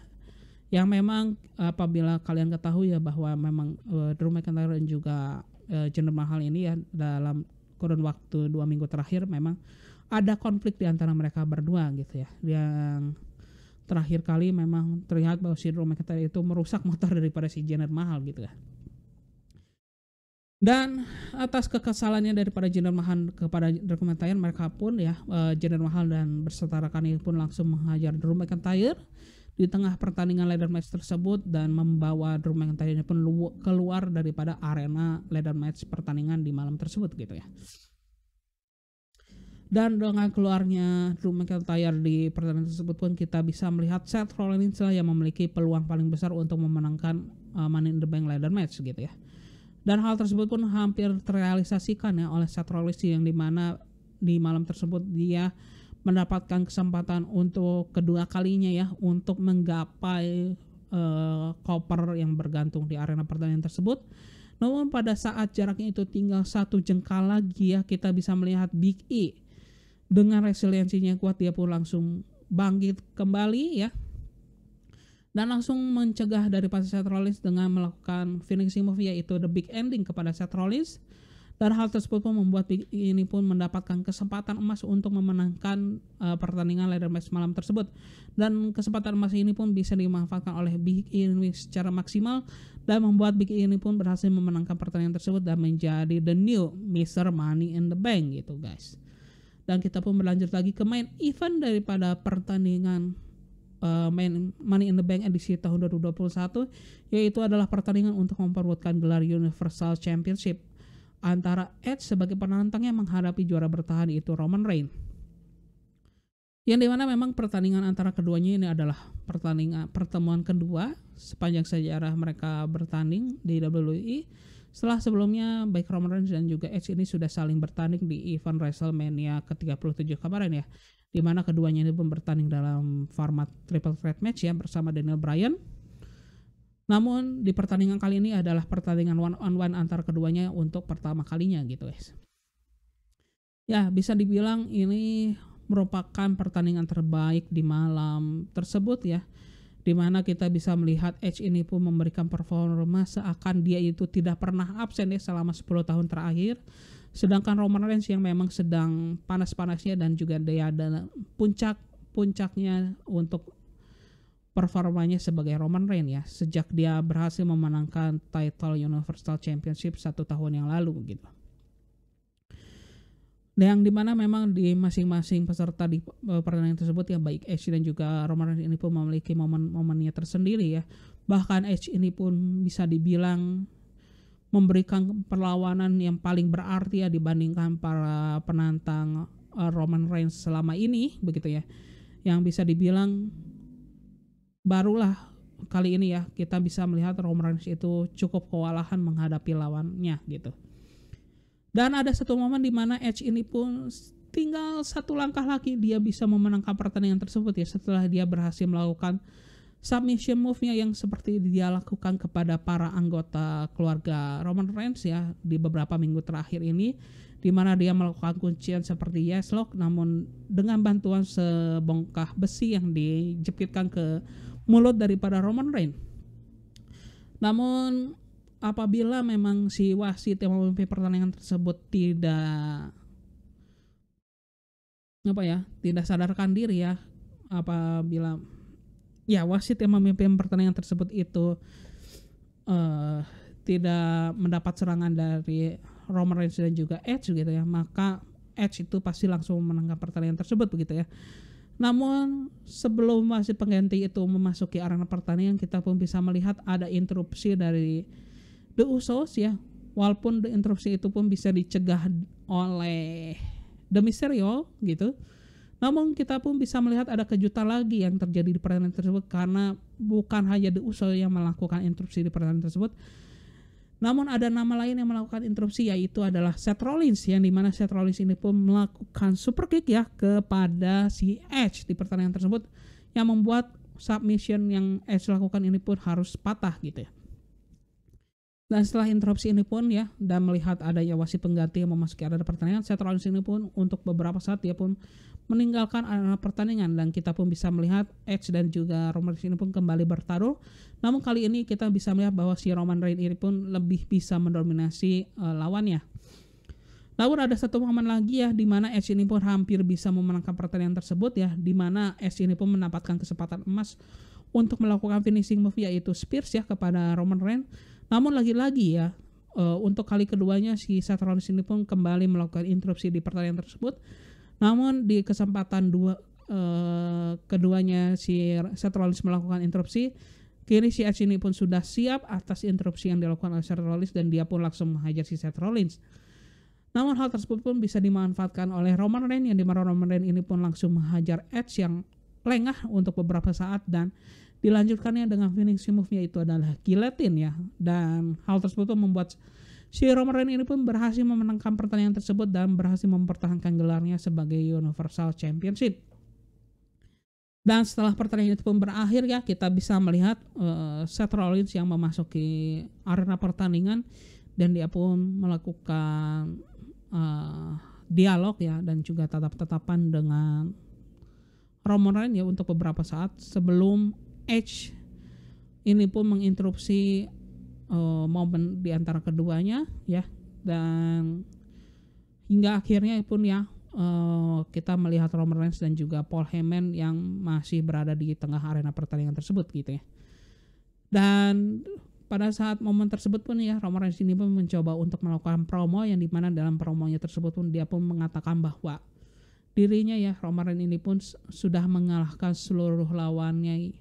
yang memang apabila kalian ketahui ya bahwa memang Drew McIntyre dan juga Jinder Mahal ini ya dalam kurun waktu 2 minggu terakhir memang ada konflik di antara mereka berdua gitu ya, yang terakhir kali memang terlihat bahwa si Drew McIntyre itu merusak motor daripada si Jinder Mahal gitu ya. Dan atas kekesalannya daripada Jinder Mahal kepada Drew McIntyre, mereka pun ya Jinder Mahal dan berserta rekannya pun langsung menghajar Drew McIntyre di tengah pertandingan ladder match tersebut dan membawa Drew McIntyre pun keluar daripada arena ladder match pertandingan di malam tersebut gitu ya. Dan dengan keluarnya Drew McIntyre di pertandingan tersebut pun kita bisa melihat Seth Rollins lah yang memiliki peluang paling besar untuk memenangkan Money in the Bank ladder match gitu ya. Dan hal tersebut pun hampir terrealisasikan ya oleh Seth Rollins, yang dimana di malam tersebut dia mendapatkan kesempatan untuk kedua kalinya ya untuk menggapai koper yang bergantung di arena pertandingan tersebut. Namun pada saat jaraknya itu tinggal 1 jengkal lagi ya, kita bisa melihat Big E dengan resiliensinya kuat, dia pun langsung bangkit kembali ya, dan langsung mencegah daripada Seth Rollins dengan melakukan finishing move yaitu the big ending kepada Seth Rollins. Dan hal tersebut pun membuat Big E ini pun mendapatkan kesempatan emas untuk memenangkan pertandingan ladder match malam tersebut. Dan kesempatan emas ini pun bisa dimanfaatkan oleh Big E ini secara maksimal dan membuat Big E ini pun berhasil memenangkan pertandingan tersebut dan menjadi the new Mr. Money in the Bank gitu guys. Dan kita pun berlanjut lagi ke main event daripada pertandingan main Money in the Bank edisi tahun 2021, yaitu adalah pertandingan untuk memperebutkan gelar Universal Championship antara Edge sebagai penantangnya menghadapi juara bertahan yaitu Roman Reigns. Yang dimana memang pertandingan antara keduanya ini adalah pertemuan kedua sepanjang sejarah mereka bertanding di WWE. Setelah sebelumnya baik Roman Reigns dan juga Edge ini sudah saling bertanding di event WrestleMania ke-37 kemarin ya, di mana keduanya ini pun bertanding dalam format triple threat match ya bersama Daniel Bryan. Namun di pertandingan kali ini adalah pertandingan one on one antar keduanya untuk pertama kalinya gitu guys. Ya bisa dibilang ini merupakan pertandingan terbaik di malam tersebut ya, dimana kita bisa melihat Edge ini pun memberikan performa seakan dia itu tidak pernah absen ya selama 10 tahun terakhir. Sedangkan Roman Reigns yang memang sedang panas-panasnya dan juga dia ada puncaknya untuk performanya sebagai Roman Reigns ya, sejak dia berhasil memenangkan title Universal Championship 1 tahun yang lalu gitu. Yang dimana memang di masing-masing peserta di pertandingan tersebut ya, baik Edge dan juga Roman Reigns ini pun memiliki momen-momennya tersendiri ya. Bahkan Edge ini pun bisa dibilang memberikan perlawanan yang paling berarti ya dibandingkan para penantang Roman Reigns selama ini begitu ya. Yang bisa dibilang barulah kali ini ya kita bisa melihat Roman Reigns itu cukup kewalahan menghadapi lawannya gitu. Dan ada satu momen di mana Edge ini pun tinggal 1 langkah lagi dia bisa memenangkan pertandingan tersebut ya, setelah dia berhasil melakukan submission move-nya yang seperti dia lakukan kepada para anggota keluarga Roman Reigns ya di beberapa minggu terakhir ini, di mana dia melakukan kuncian seperti yes lock namun dengan bantuan sebongkah besi yang dijepitkan ke mulut daripada Roman Reigns. Namun apabila memang si wasit yang memimpin pertandingan tersebut tidak sadarkan diri ya, apabila ya wasit yang memimpin pertandingan tersebut itu tidak mendapat serangan dari Roman Reigns dan juga Edge gitu ya, maka Edge itu pasti langsung memenangkan pertandingan tersebut begitu ya. Namun sebelum wasit pengganti itu memasuki arena pertandingan, kita pun bisa melihat ada interupsi dari The Usos ya, walaupun interupsi itu pun bisa dicegah oleh The Mysterio gitu. Namun kita pun bisa melihat ada kejutan lagi yang terjadi di pertandingan tersebut, karena bukan hanya The Usos yang melakukan interupsi di pertandingan tersebut. Namun ada nama lain yang melakukan interupsi, yaitu adalah Seth Rollins, yang dimana Seth Rollins ini pun melakukan super kick ya kepada si Edge di pertandingan tersebut, yang membuat submission yang Edge lakukan ini pun harus patah gitu ya. Dan setelah interupsi ini pun ya, dan melihat adanya wasit pengganti yang memasuki arena pertandingan, Seth Rollins ini pun untuk beberapa saat dia pun meninggalkan arena pertandingan, dan kita pun bisa melihat Edge dan juga Roman Reigns ini pun kembali bertaruh. Namun kali ini kita bisa melihat bahwa si Roman Reigns ini pun lebih bisa mendominasi lawannya. Namun ada satu momen lagi ya, di mana Edge ini pun hampir bisa memenangkan pertandingan tersebut ya, di mana Edge ini pun mendapatkan kesempatan emas untuk melakukan finishing move, yaitu Spears ya kepada Roman Reigns. Namun lagi-lagi ya, untuk kali keduanya si Seth Rollins ini pun kembali melakukan interupsi di pertandingan tersebut. Namun di kesempatan keduanya si Seth Rollins melakukan interupsi, kini si Edge ini pun sudah siap atas interupsi yang dilakukan oleh Seth Rollins, dan dia pun langsung menghajar si Seth Rollins. Namun hal tersebut pun bisa dimanfaatkan oleh Roman Reigns, yang dimana Roman Reigns ini pun langsung menghajar Edge yang lengah untuk beberapa saat, dan dilanjutkannya dengan finishing move-nya itu adalah guillotine ya. Dan hal tersebut membuat si Roman Reigns ini pun berhasil memenangkan pertandingan tersebut dan berhasil mempertahankan gelarnya sebagai Universal Championship. Dan setelah pertandingan itu pun berakhir ya, kita bisa melihat Seth Rollins yang memasuki arena pertandingan, dan dia pun melakukan dialog ya, dan juga tatap-tatapan dengan Roman Reigns ya untuk beberapa saat sebelum Edge ini pun menginterupsi momen di antara keduanya ya, dan hingga akhirnya pun ya kita melihat Roman Reigns dan juga Paul Heyman yang masih berada di tengah arena pertandingan tersebut gitu ya. Dan pada saat momen tersebut pun ya, Roman Reigns ini pun mencoba untuk melakukan promo, yang dimana dalam promonya tersebut pun dia pun mengatakan bahwa dirinya ya, Roman Reigns ini pun sudah mengalahkan seluruh lawannya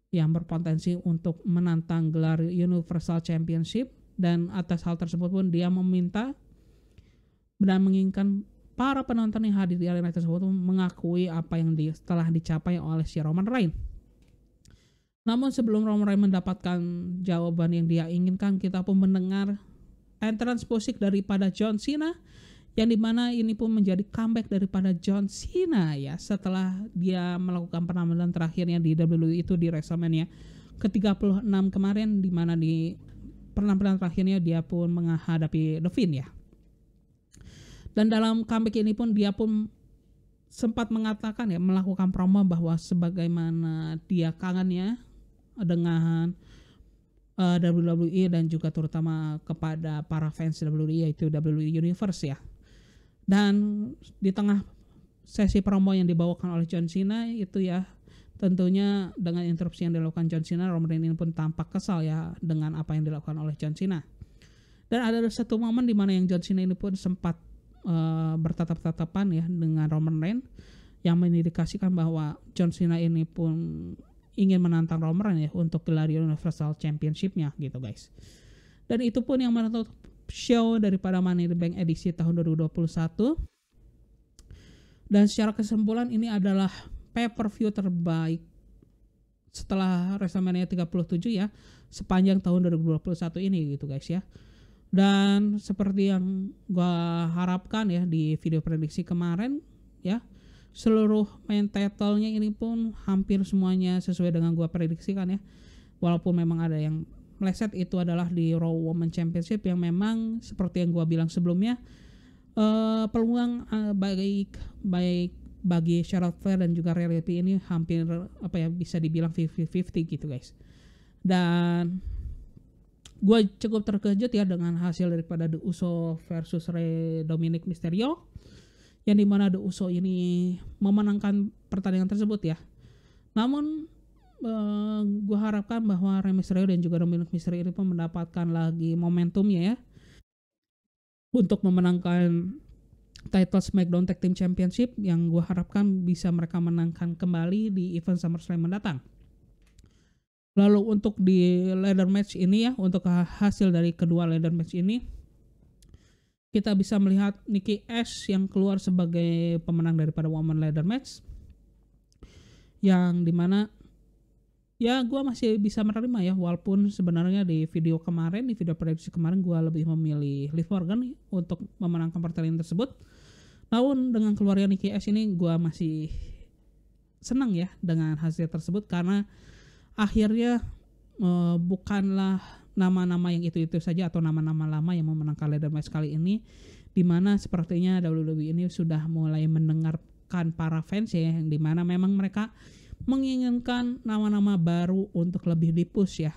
yang berpotensi untuk menantang gelar Universal Championship, dan atas hal tersebut pun dia meminta dan menginginkan para penonton yang hadir di arena tersebut mengakui apa yang telah dicapai oleh si Roman Reigns. Namun sebelum Roman Reigns mendapatkan jawaban yang dia inginkan, kita pun mendengar entrance musik daripada John Cena, yang dimana ini pun menjadi comeback daripada John Cena ya, setelah dia melakukan penampilan terakhirnya di WWE itu di WrestleMania ke-36 kemarin, dimana di penampilan terakhirnya dia pun menghadapi The Fiend ya. Dan dalam comeback ini pun dia pun sempat mengatakan ya, melakukan promo bahwa sebagaimana dia kangennya dengan WWE dan juga terutama kepada para fans WWE, yaitu WWE Universe ya. Dan di tengah sesi promo yang dibawakan oleh John Cena itu ya, tentunya dengan interupsi yang dilakukan John Cena, Roman Reigns ini pun tampak kesal ya dengan apa yang dilakukan oleh John Cena. Dan ada satu momen di mana yang John Cena ini pun sempat bertatap-tatapan ya dengan Roman Reigns, yang mengindikasikan bahwa John Cena ini pun ingin menantang Roman Reigns ya untuk gelar Universal Championship-nya gitu guys. Dan itu pun yang menutup show daripada Money in the Bank edisi tahun 2021. Dan secara kesimpulan ini adalah pay-per-view terbaik setelah WrestleMania 37 ya, sepanjang tahun 2021 ini gitu guys ya. Dan seperti yang gua harapkan ya di video prediksi kemarin ya, seluruh main title-nya ini pun hampir semuanya sesuai dengan gua prediksikan ya. Walaupun memang ada yang meleset, itu adalah di Raw Women's Championship yang memang seperti yang gua bilang sebelumnya, peluang baik bagi Charlotte Flair dan juga Rhea Ripley ini hampir bisa dibilang 50-50 gitu guys. Dan gue cukup terkejut ya dengan hasil daripada The Uso versus Dominic Mysterio, yang dimana The Uso ini memenangkan pertandingan tersebut ya. Namun gue harapkan bahwa Rey Mysterio dan juga Dominic Mysterio ini pun mendapatkan lagi momentumnya ya untuk memenangkan title SmackDown Tag Team Championship, yang gue harapkan bisa mereka menangkan kembali di event SummerSlam mendatang. Lalu untuk di ladder match ini ya, untuk hasil dari kedua ladder match ini, kita bisa melihat Nikki Ash yang keluar sebagai pemenang daripada Women Ladder Match, yang dimana Ya gue masih bisa menerima ya, walaupun sebenarnya di video prediksi kemarin gue lebih memilih Liv Morgan nih untuk memenangkan pertandingan tersebut. Namun dengan keluarnya Nikki Ash ini gue masih senang ya dengan hasil tersebut, karena akhirnya bukanlah nama-nama yang itu-itu saja atau nama-nama lama yang memenangkan ladder match kali ini, dimana sepertinya WWE ini sudah mulai mendengarkan para fans ya, yang dimana memang mereka menginginkan nama-nama baru untuk lebih dipush ya.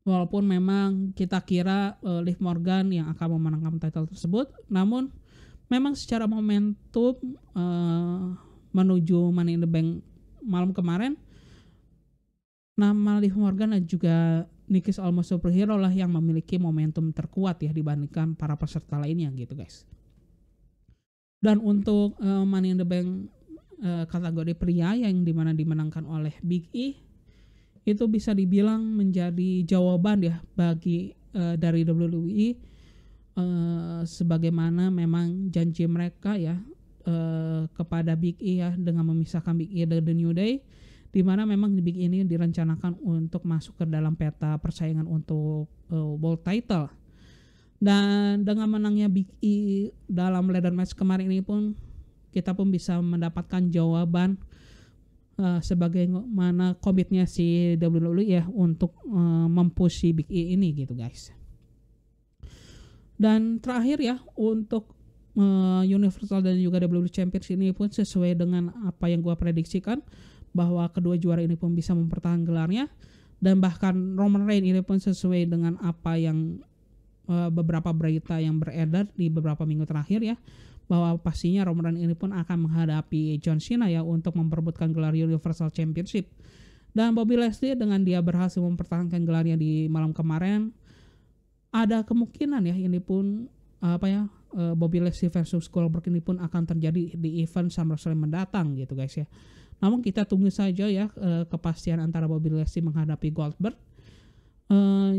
Walaupun memang kita kira Liv Morgan yang akan memenangkan title tersebut, namun memang secara momentum menuju Money in the Bank malam kemarin, nama Liv Morgan dan juga Nikki's Almost Superhero lah yang memiliki momentum terkuat ya dibandingkan para peserta lainnya gitu guys. Dan untuk Money in the Bank kategori pria yang dimana dimenangkan oleh Big E, itu bisa dibilang menjadi jawaban ya bagi dari WWE sebagaimana memang janji mereka ya kepada Big E ya, dengan memisahkan Big E dari The New Day, di mana memang Big E ini direncanakan untuk masuk ke dalam peta persaingan untuk World Title. Dan dengan menangnya Big E dalam ladder match kemarin ini pun kita pun bisa mendapatkan jawaban sebagaimana komitnya si WWE ya untuk mempush si Big E ini gitu guys. Dan terakhir ya, untuk Universal dan juga WWE Championship ini pun sesuai dengan apa yang gua prediksikan, bahwa kedua juara ini pun bisa mempertahankan gelarnya, dan bahkan Roman Reigns ini pun sesuai dengan apa yang beberapa berita yang beredar di beberapa minggu terakhir ya, bahwa pastinya Roman Reigns ini pun akan menghadapi John Cena ya untuk memperebutkan gelar Universal Championship. Dan Bobby Lashley dengan dia berhasil mempertahankan gelarnya di malam kemarin, ada kemungkinan ya ini pun Bobby Lashley versus Goldberg ini pun akan terjadi di event SummerSlam mendatang gitu guys ya. Namun kita tunggu saja ya kepastian antara Bobby Lashley menghadapi Goldberg,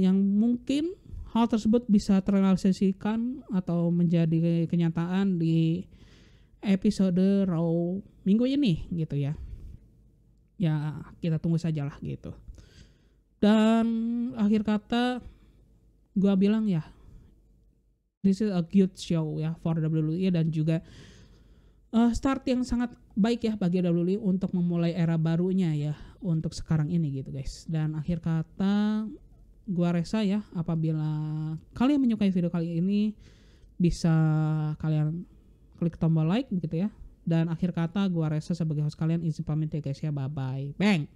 yang mungkin hal tersebut bisa terrealisasikan atau menjadi kenyataan di episode Raw minggu ini gitu ya. Ya kita tunggu sajalah gitu. Dan akhir kata gua bilang ya, this is a good show ya for WWE, dan juga start yang sangat baik ya bagi WWE untuk memulai era barunya ya untuk sekarang ini gitu guys. Dan akhir kata gua rasa ya, apabila kalian menyukai video kali ini, bisa kalian klik tombol like gitu ya. Dan akhir kata gua rasa sebagai host kalian izin pamit ya guys ya, bye bye, bang.